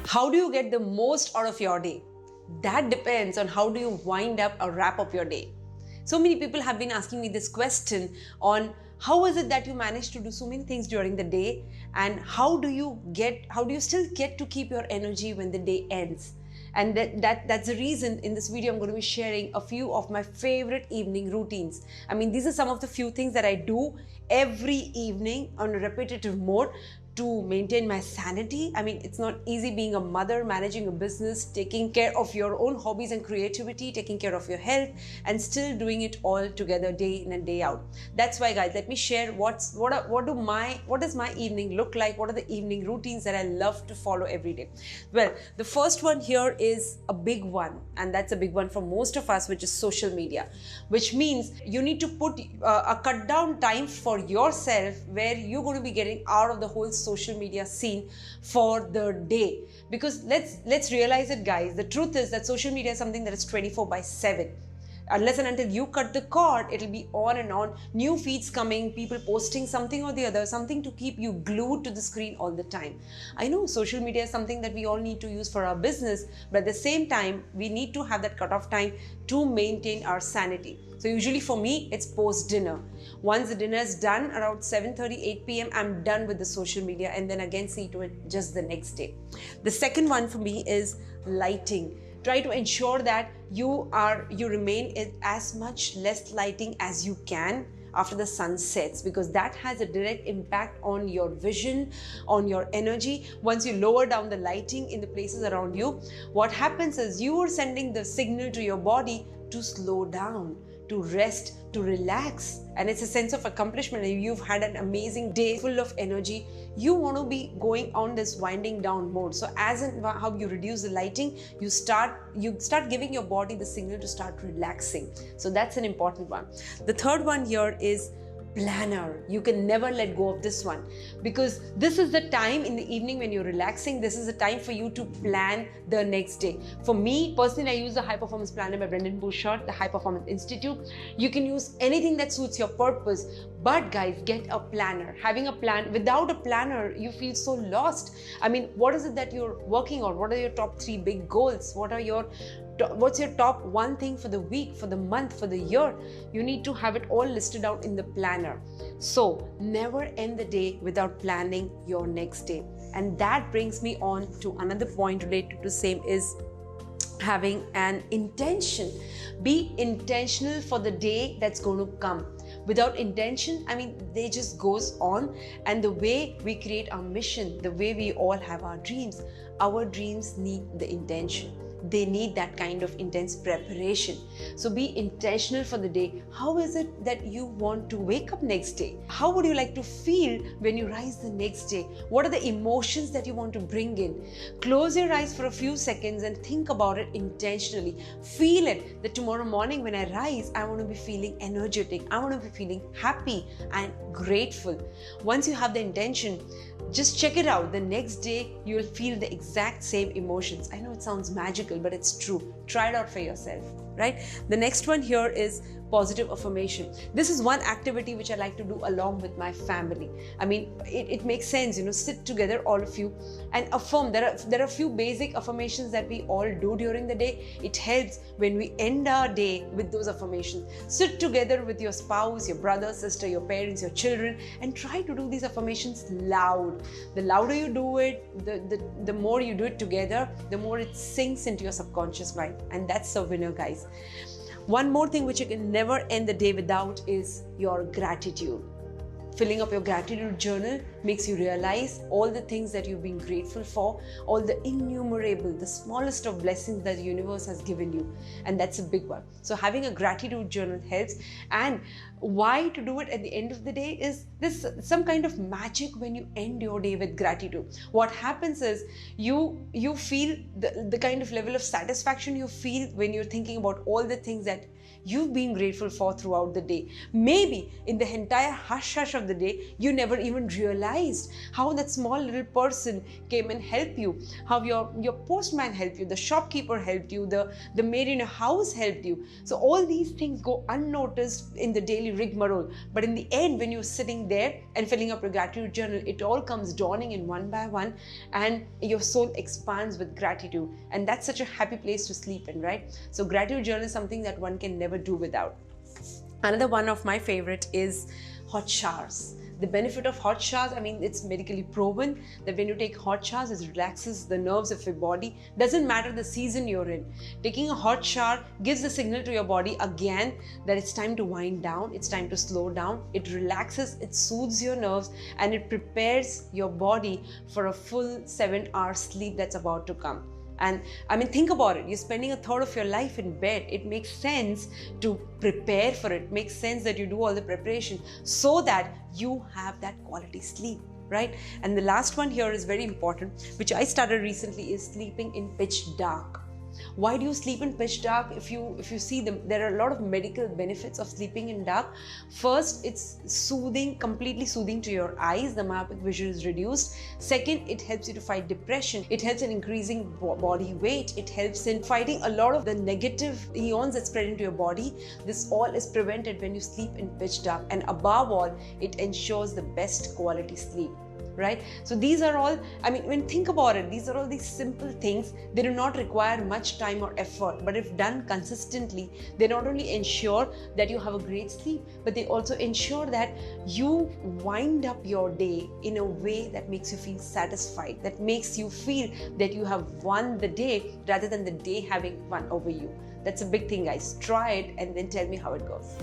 How do you get the most out of your day? That depends on how do you wind up or wrap up your day. So many people have been asking me this question on how is it that you manage to do so many things during the day, and how do you still get to keep your energy when the day ends? And that's the reason in this video I'm going to be sharing a few of my favorite evening routines. I mean, these are some of the few things that I do every evening on a repetitive mode to maintain my sanity. I mean, it's not easy being a mother, managing a business, taking care of your own hobbies and creativity, taking care of your health, and still doing it all together day in and day out. That's why, guys, let me share what does my evening look like? What are the evening routines that I love to follow every day? Well, the first one here is a big one, and that's a big one for most of us, which is social media, which means you need to put a cut down time for yourself where you're going to be getting out of the whole social media scene for the day. Because let's realize it, guys, the truth is that social media is something that is 24/7. Unless and until you cut the cord, it'll be on and on. New feeds coming, people posting something or the other, something to keep you glued to the screen all the time. I know social media is something that we all need to use for our business, but at the same time, we need to have that cutoff time to maintain our sanity. So usually for me, it's post-dinner. Once the dinner is done, around 7:30, 8 p.m., I'm done with the social media, and then again see to it just the next day. The second one for me is lighting. Try to ensure that you remain in as much less lighting as you can after the sun sets, because that has a direct impact on your vision, on your energy. Once you lower down the lighting in the places around you, what happens is you are sending the signal to your body to slow down, to rest, to relax. And it's a sense of accomplishment. You've had an amazing day full of energy. You want to be going on this winding down mode. So as in how you reduce the lighting, you start giving your body the signal to start relaxing. So that's an important one. The third one here is planner. You can never let go of this one, because this is the time in the evening when you're relaxing. This is the time for you to plan the next day. For me personally, I use the High Performance Planner by Brendon Burchard, the High Performance Institute. You can use anything that suits your purpose, but guys, get a planner. Having a plan, without a planner, you feel so lost. I mean, what is it that you're working on? What are your top 3 big goals? What's your top 1 thing for the week, for the month, for the year? You need to have it all listed out in the planner. So never end the day without planning your next day. And that brings me on to another point related to same, is having an intention. Be intentional for the day that's going to come. Without intention, I mean, they just goes on. And the way we create our mission, the way we all have our dreams need the intention. They need that kind of intense preparation. So be intentional for the day. How is it that you want to wake up next day? How would you like to feel when you rise the next day? What are the emotions that you want to bring in? Close your eyes for a few seconds and think about it intentionally. Feel it, that tomorrow morning when I rise, I want to be feeling energetic. I want to be feeling happy and grateful. Once you have the intention, just check it out. The next day, you will feel the exact same emotions. I know it sounds magical, but it's true. Try it out for yourself, right? The next one here is positive affirmation. This is one activity which I like to do along with my family. I mean, it makes sense, sit together, all of you, and affirm. There are a few basic affirmations that we all do during the day. It helps when we end our day with those affirmations. Sit together with your spouse, your brother, sister, your parents, your children, and try to do these affirmations loud. The louder you do it, the more you do it together, the more it sinks into your subconscious mind. And that's the winner, guys. One more thing which you can never end the day without is your gratitude. Filling up your gratitude journal makes you realize all the things that you've been grateful for, all the innumerable, the smallest of blessings that the universe has given you. And that's a big one. So having a gratitude journal helps. And why to do it at the end of the day is this some kind of magic when you end your day with gratitude. What happens is you feel the kind of level of satisfaction you feel when you're thinking about all the things that you've been grateful for throughout the day. Maybe in the entire hush of the day, you never even realized how that small little person came and helped you, how your postman helped you, the shopkeeper helped you, the maid in your house helped you. So all these things go unnoticed in the daily rigmarole. But in the end, when you're sitting there and filling up your gratitude journal, it all comes dawning in one by one, and your soul expands with gratitude. And that's such a happy place to sleep in, right? So gratitude journal is something that one can never do without. Another one of my favorite is hot showers. The benefit of hot showers, I mean, it's medically proven that when you take hot showers, it relaxes the nerves of your body. Doesn't matter the season you're in. Taking a hot shower gives the signal to your body again that it's time to wind down, it's time to slow down. It relaxes, it soothes your nerves, and it prepares your body for a full 7-hour sleep that's about to come. And I mean, think about it. You're spending a third of your life in bed. It makes sense to prepare for it. It makes sense that you do all the preparation so that you have that quality sleep, right? And the last one here is very important, which I started recently, is sleeping in pitch dark. Why do you sleep in pitch dark? If you see them, there are a lot of medical benefits of sleeping in dark. First, it's soothing, completely soothing to your eyes. The myopic vision is reduced. Second, it helps you to fight depression. It helps in increasing body weight. It helps in fighting a lot of the negative ions that spread into your body. This all is prevented when you sleep in pitch dark. And above all, it ensures the best quality sleep. Right? So these are all, I mean, when think about it, these are all these simple things. They do not require much time or effort, but if done consistently, they not only ensure that you have a great sleep, but they also ensure that you wind up your day in a way that makes you feel satisfied, that makes you feel that you have won the day rather than the day having won over you. That's a big thing, guys. Try it and then tell me how it goes.